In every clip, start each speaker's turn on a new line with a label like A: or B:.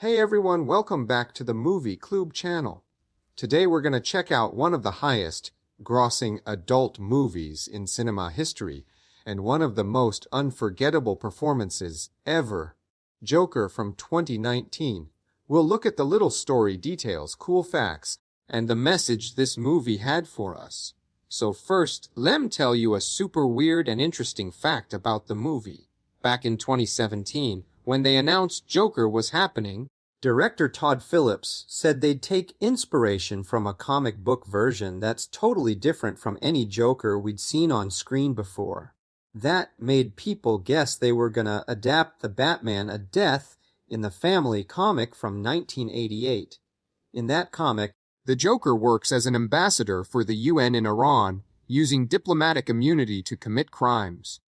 A: Hey everyone, welcome back to the Movie Club channel. Today we're going to check out one of the highest grossing adult movies in cinema history and one of the most unforgettable performances ever, Joker from 2019. We'll look at the little story details, cool facts, and the message this movie had for us. So first, lem tell you a super weird and interesting fact about the movie. Back in 2017, when they announced Joker was happening, director Todd Phillips said they'd take inspiration from a comic book version that's totally different from any Joker we'd seen on screen before. That made people guess they were gonna adapt the Batman A Death in the Family comic from 1988. In that comic, the Joker works as an ambassador for the UN in Iran, using diplomatic immunity to commit crimes.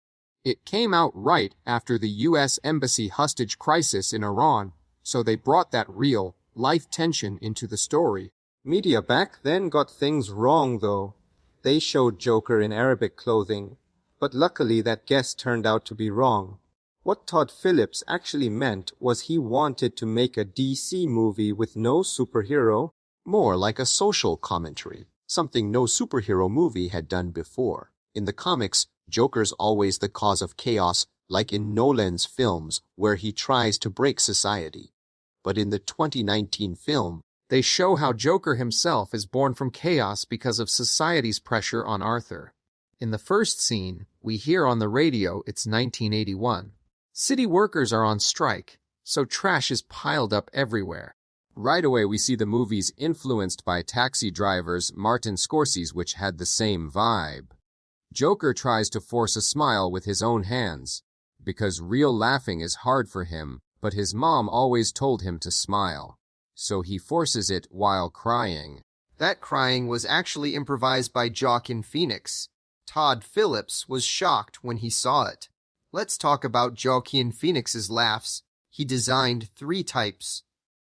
A: It came out right after the U.S. Embassy hostage crisis in Iran, so they brought that real, life tension into the story. Media back then got things wrong, though. They showed Joker in Arabic clothing, but luckily that guess turned out to be wrong. What Todd Phillips actually meant was he wanted to make a DC movie with no superhero, more like a social commentary, something no superhero movie had done before. In the comics, Joker's always the cause of chaos, like in Nolan's films, where he tries to break society. But in the 2019 film, they show how Joker himself is born from chaos because of society's pressure on Arthur. In the first scene, we hear on the radio it's 1981. City workers are on strike, so trash is piled up everywhere. Right away we see the movies influenced by Taxi Driver's Martin Scorsese, which had the same vibe. Joker tries to force a smile with his own hands, because real laughing is hard for him, but his mom always told him to smile, so he forces it while crying. That crying was actually improvised by Joaquin Phoenix. Todd Phillips was shocked when he saw it. Let's talk about Joaquin Phoenix's laughs. He designed 3 types.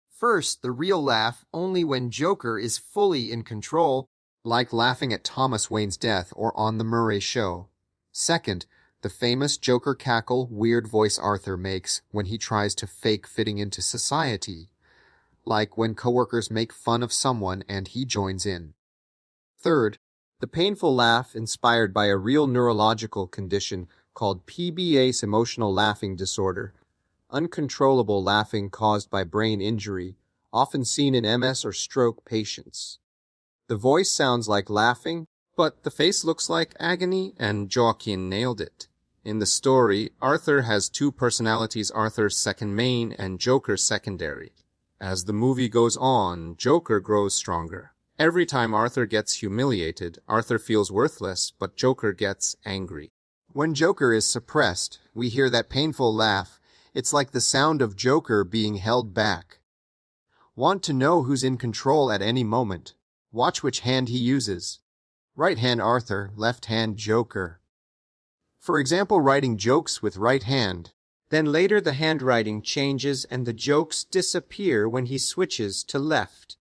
A: First, the real laugh only when Joker is fully in control, like laughing at Thomas Wayne's death or on The Murray Show. Second, the famous Joker cackle weird voice Arthur makes when he tries to fake fitting into society, like when coworkers make fun of someone and he joins in. Third, the painful laugh inspired by a real neurological condition called PBS, emotional laughing disorder, uncontrollable laughing caused by brain injury, often seen in MS or stroke patients. The voice sounds like laughing, but the face looks like agony, and Joaquin nailed it. In the story, Arthur has 2 personalities, Arthur's second main and Joker's secondary. As the movie goes on, Joker grows stronger. Every time Arthur gets humiliated, Arthur feels worthless, but Joker gets angry. When Joker is suppressed, we hear that painful laugh. It's like the sound of Joker being held back. Want to know who's in control at any moment? Watch which hand he uses. Right hand Arthur, left hand Joker. For example, writing jokes with right hand. Then later the handwriting changes and the jokes disappear when he switches to left.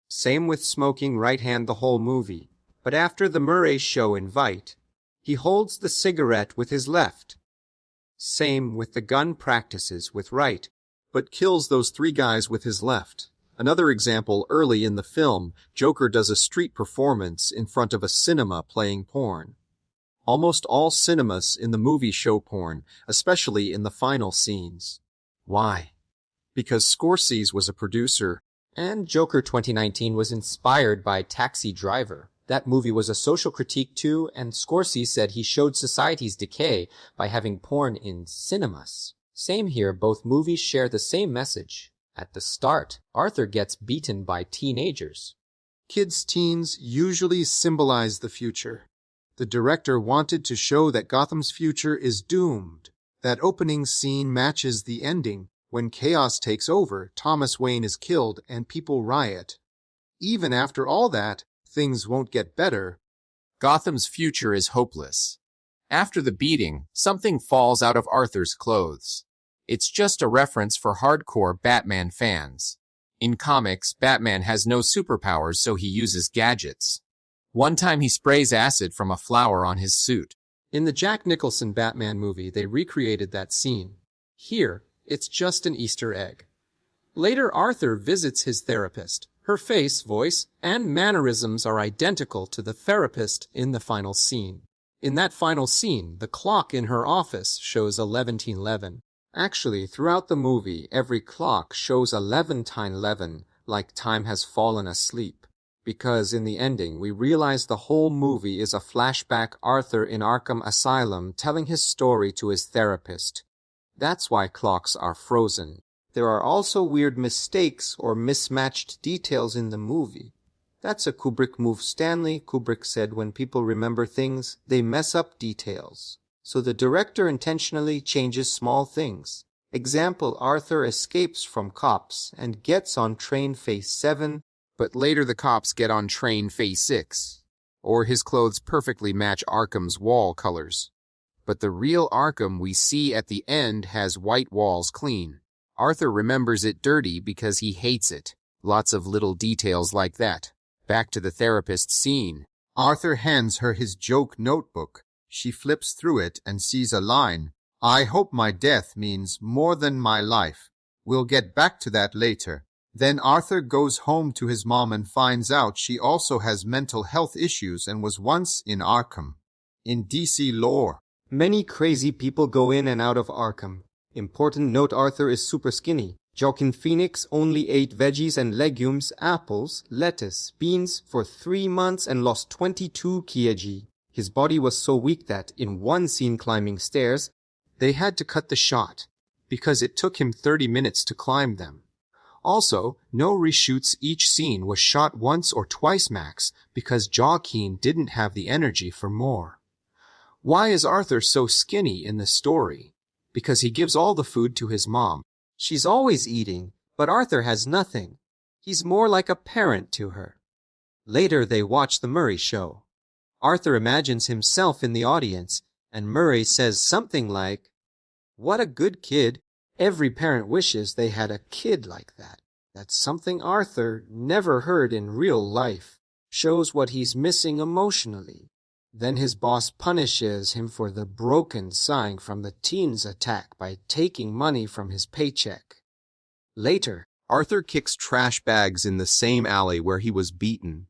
A: Same with smoking, right hand the whole movie. But after the Murray Show invite, he holds the cigarette with his left. Same with the gun practices with right, but kills those 3 guys with his left. Another example, early in the film, Joker does a street performance in front of a cinema playing porn. Almost all cinemas in the movie show porn, especially in the final scenes. Why? Because Scorsese was a producer, and Joker 2019 was inspired by Taxi Driver. That movie was a social critique too, and Scorsese said he showed society's decay by having porn in cinemas. Same here, both movies share the same message. At the start, Arthur gets beaten by teenagers. Kids' teens usually symbolize the future. The director wanted to show that Gotham's future is doomed. That opening scene matches the ending. When chaos takes over, Thomas Wayne is killed and people riot. Even after all that, things won't get better. Gotham's future is hopeless. After the beating, something falls out of Arthur's clothes. It's just a reference for hardcore Batman fans. In comics, Batman has no superpowers, so he uses gadgets. One time he sprays acid from a flower on his suit. In the Jack Nicholson Batman movie, they recreated that scene. Here, it's just an Easter egg.
B: Later, Arthur visits his therapist. Her face, voice, and mannerisms are identical to the therapist in the final scene. In that final scene, the clock in her office shows 11:11.
A: Actually, throughout the movie, every clock shows 11:11, like time has fallen asleep. Because in the ending, we realize the whole movie is a flashback Arthur in Arkham Asylum telling his story to his therapist. That's why clocks are frozen. There are also weird mistakes or mismatched details in the movie. That's a Kubrick move. Stanley Kubrick said when people remember things, they mess up details. So the director intentionally changes small things. Example, Arthur escapes from cops and gets on train phase 7,
C: but later the cops get on train phase 6. Or his clothes perfectly match Arkham's wall colors. But the real Arkham we see at the end has white walls clean. Arthur remembers it dirty because he hates it. Lots of little details like that. Back to the therapist scene.
A: Arthur hands her his joke notebook. She flips through it and sees a line. "I hope my death means more than my life. We'll get back to that later." Then Arthur goes home to his mom and finds out she also has mental health issues and was once in Arkham. In DC lore, many crazy people go in and out of Arkham. Important note, Arthur is super skinny. Joaquin Phoenix only ate veggies and legumes, apples, lettuce, beans for 3 months and lost 22 kg. His body was so weak that, in one scene climbing stairs, they had to cut the shot, because it took him 30 minutes to climb them. Also, no reshoots. Each scene was shot once or twice max, because Joaquin didn't have the energy for more. Why is Arthur so skinny in the story? Because he gives all the food to his mom. She's always eating, but Arthur has nothing. He's more like a parent to her. Later they watch the Murray Show. Arthur imagines himself in the audience, and Murray says something like, "What a good kid. Every parent wishes they had a kid like that." That's something Arthur never heard in real life. Shows what he's missing emotionally. Then his boss punishes him for the broken sign from the teen's attack by taking money from his paycheck. Later, Arthur kicks trash bags in the same alley where he was beaten.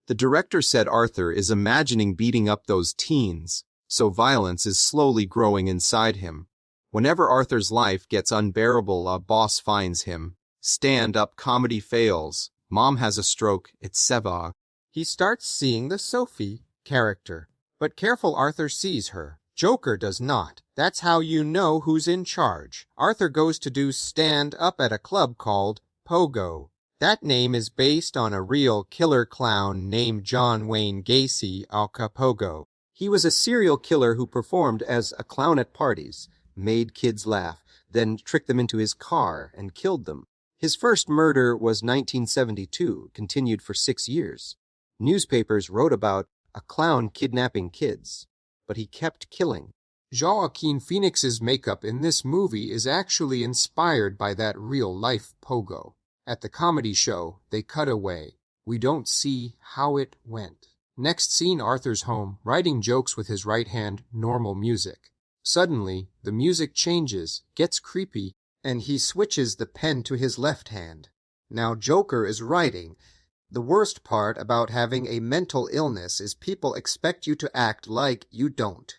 A: The director said Arthur is imagining beating up those teens, so violence is slowly growing inside him. Whenever Arthur's life gets unbearable, a boss finds him. Stand-up comedy fails. Mom has a stroke, etc. He starts seeing the Sophie character. But careful, Arthur sees her. Joker does not. That's how you know who's in charge. Arthur goes to do stand-up at a club called Pogo. That name is based on a real killer clown named John Wayne Gacy, aka Pogo. He was a serial killer who performed as a clown at parties, made kids laugh, then tricked them into his car and killed them. His first murder was 1972, continued for 6 years. Newspapers wrote about a clown kidnapping kids, but he kept killing. Joaquin Phoenix's makeup in this movie is actually inspired by that real-life Pogo. At the comedy show, they cut away. We don't see how it went. Next scene, Arthur's home, writing jokes with his right hand, normal music. Suddenly, the music changes, gets creepy, and he switches the pen to his left hand. Now Joker is writing. The worst part about having a mental illness is people expect you to act like you don't.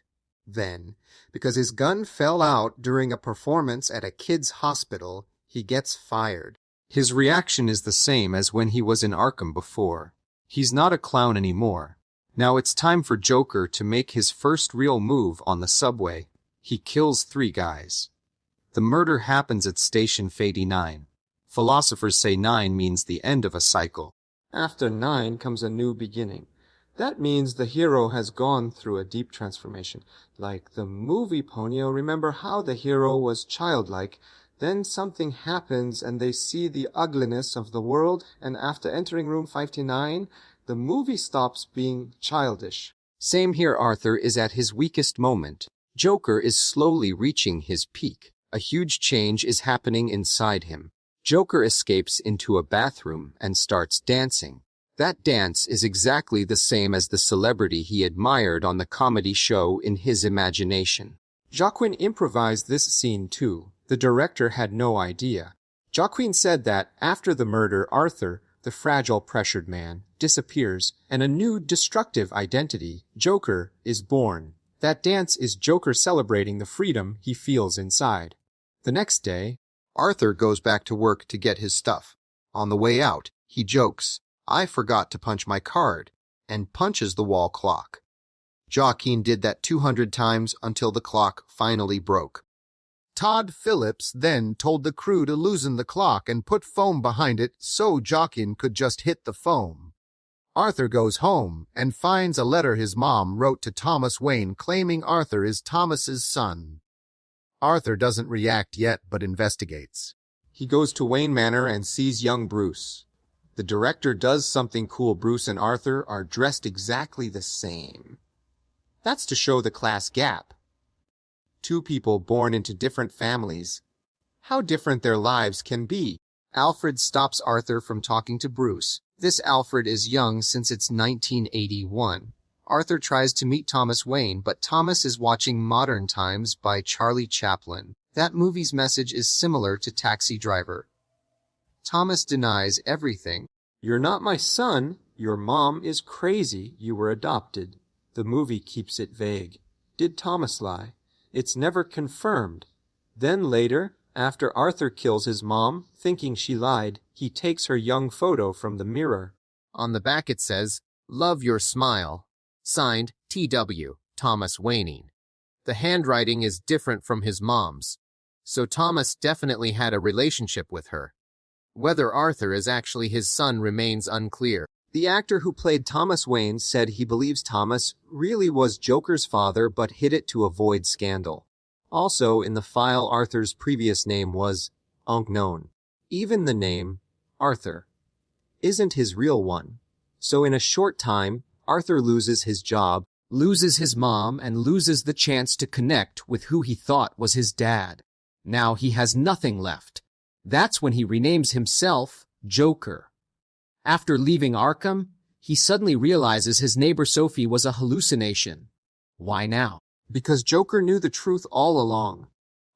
A: Then, because his gun fell out during a performance at a kid's hospital, he gets fired. His reaction is the same as when he was in Arkham before. He's not a clown anymore. Now it's time for Joker to make his first real move on the subway. He kills 3 guys. The murder happens at Station 89. Philosophers say 9 means the end of a cycle. After 9 comes a new beginning. That means the hero has gone through a deep transformation. Like the movie Ponyo, remember how the hero was childlike. Then something happens and they see the ugliness of the world, and after entering room 59, the movie stops being childish. Same here, Arthur is at his weakest moment. Joker is slowly reaching his peak. A huge change is happening inside him. Joker escapes into a bathroom and starts dancing. That dance is exactly the same as the celebrity he admired on the comedy show in his imagination. Joaquin improvised this scene too. The director had no idea. Joaquin said that after the murder, Arthur, the fragile, pressured man, disappears, and a new destructive identity, Joker, is born. That dance is Joker celebrating the freedom he feels inside. The next day,
D: Arthur goes back to work to get his stuff. On the way out, he jokes, "I forgot to punch my card," and punches the wall clock. Joaquin did that 200 times until the clock finally broke. Todd Phillips then told the crew to loosen the clock and put foam behind it so Joaquin could just hit the foam. Arthur goes home and finds a letter his mom wrote to Thomas Wayne claiming Arthur is Thomas's son. Arthur doesn't react yet but investigates.
A: he goes to Wayne Manor and sees young Bruce. The director does something cool. Bruce and Arthur are dressed exactly the same. That's to show the class gap. Two people born into different families. How different their lives can be. Alfred stops Arthur from talking to Bruce. This Alfred is young since it's 1981. Arthur tries to meet Thomas Wayne, but Thomas is watching Modern Times by Charlie Chaplin. That movie's message is similar to Taxi Driver. Thomas denies everything. You're not my son. Your mom is crazy. You were adopted. The movie keeps it vague. Did Thomas lie? It's never confirmed. Then later, after Arthur kills his mom, thinking she lied, he takes her young photo from the mirror.
C: On the back it says, "Love your smile." Signed, T.W., Thomas Wayne. The handwriting is different from his mom's, so Thomas definitely had a relationship with her. Whether Arthur is actually his son remains unclear.
A: The actor who played Thomas Wayne said he believes Thomas really was Joker's father but hid it to avoid scandal. Also, in the file, Arthur's previous name was unknown. Even the name, Arthur, isn't his real one. So in a short time, Arthur loses his job, loses his mom, and loses the chance to connect with who he thought was his dad. Now he has nothing left. That's when he renames himself Joker. After leaving Arkham, he suddenly realizes his neighbor Sophie was a hallucination. Why now? Because Joker knew the truth all along.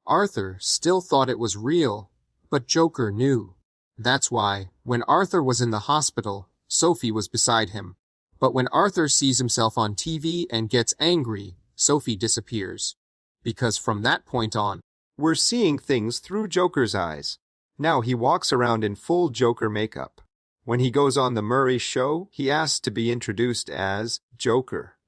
A: Arthur still thought it was real, but Joker knew. That's why, when Arthur was in the hospital, Sophie was beside him. But when Arthur sees himself on TV and gets angry, Sophie disappears. Because from that point on, we're seeing things through Joker's eyes. Now he walks around in full Joker makeup. When he goes on the Murray show, he asks to be introduced as Joker.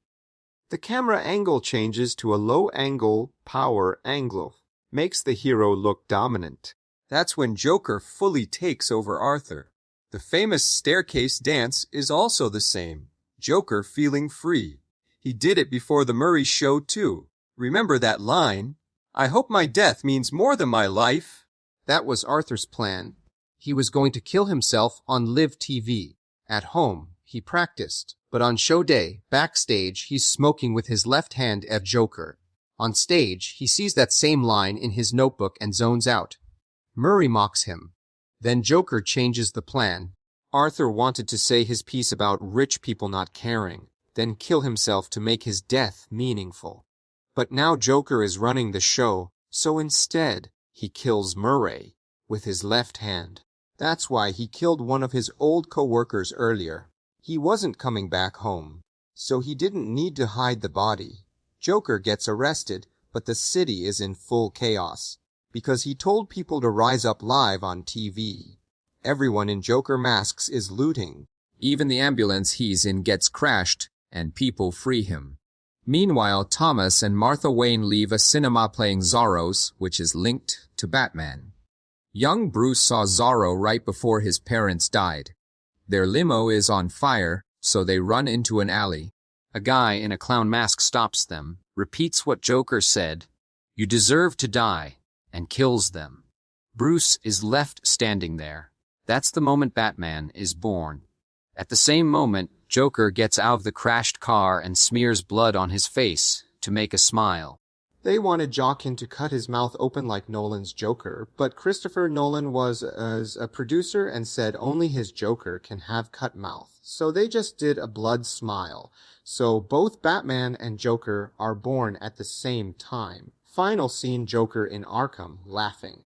A: The camera angle changes to a low-angle power angle, makes the hero look dominant. That's when Joker fully takes over Arthur. The famous staircase dance is also the same. Joker feeling free. He did it before the Murray show too. Remember that line? I hope my death means more than my life. That was Arthur's plan. He was going to kill himself on live TV. At home, he practiced. But on show day, backstage, he's smoking with his left hand at Joker. On stage, he sees that same line in his notebook and zones out. Murray mocks him. Then Joker changes the plan. Arthur wanted to say his piece about rich people not caring, then kill himself to make his death meaningful. But now Joker is running the show, so instead, he kills Murray with his left hand. That's why he killed one of his old co-workers earlier. He wasn't coming back home, so he didn't need to hide the body. Joker gets arrested, but the city is in full chaos, because he told people to rise up live on TV. Everyone in Joker masks is looting. Even the ambulance he's in gets crashed, and people free him. Meanwhile, Thomas and Martha Wayne leave a cinema playing Zorro's, which is linked to Batman. Young Bruce saw Zorro right before his parents died. Their limo is on fire, so they run into an alley. A guy in a clown mask stops them, repeats what Joker said, "You deserve to die," and kills them. Bruce is left standing there. That's the moment Batman is born. At the same moment, Joker gets out of the crashed car and smears blood on his face to make a smile. They wanted Joaquin to cut his mouth open like Nolan's Joker, but Christopher Nolan was a producer and said only his Joker can have cut mouth, so they just did a blood smile. So both Batman and Joker are born at the same time. Final scene, Joker in Arkham laughing.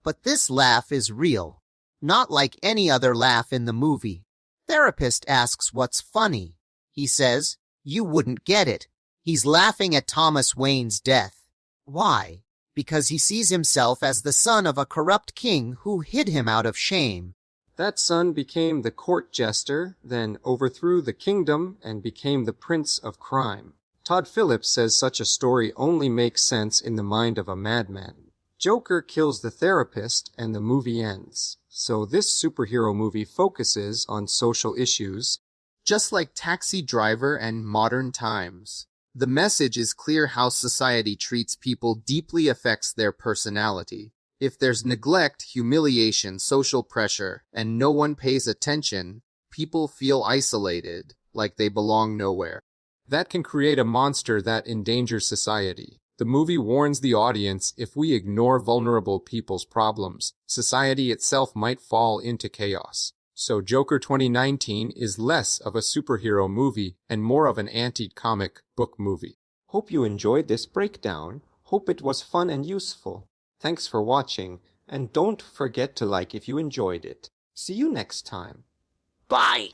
E: But this laugh is real, not like any other laugh in the movie. Therapist asks what's funny. He says, "You wouldn't get it." He's laughing at Thomas Wayne's death. Why? Because he sees himself as the son of a corrupt king who hid him out of shame.
A: That son became the court jester, then overthrew the kingdom and became the prince of crime. Todd Phillips says such a story only makes sense in the mind of a madman. Joker kills the therapist and the movie ends. So this superhero movie focuses on social issues,
C: Just like Taxi Driver and Modern Times. The message is clear: how society treats people deeply affects their personality. If there's neglect, humiliation, social pressure, and no one pays attention, people feel isolated, like they belong nowhere.
A: that can create a monster that endangers society. The movie warns the audience if we ignore vulnerable people's problems, society itself might fall into chaos. So Joker 2019 is less of a superhero movie and more of an anti-comic book movie. Hope you enjoyed this breakdown. Hope it was fun and useful. Thanks for watching, and don't forget to like if you enjoyed it. See you next time.
E: Bye!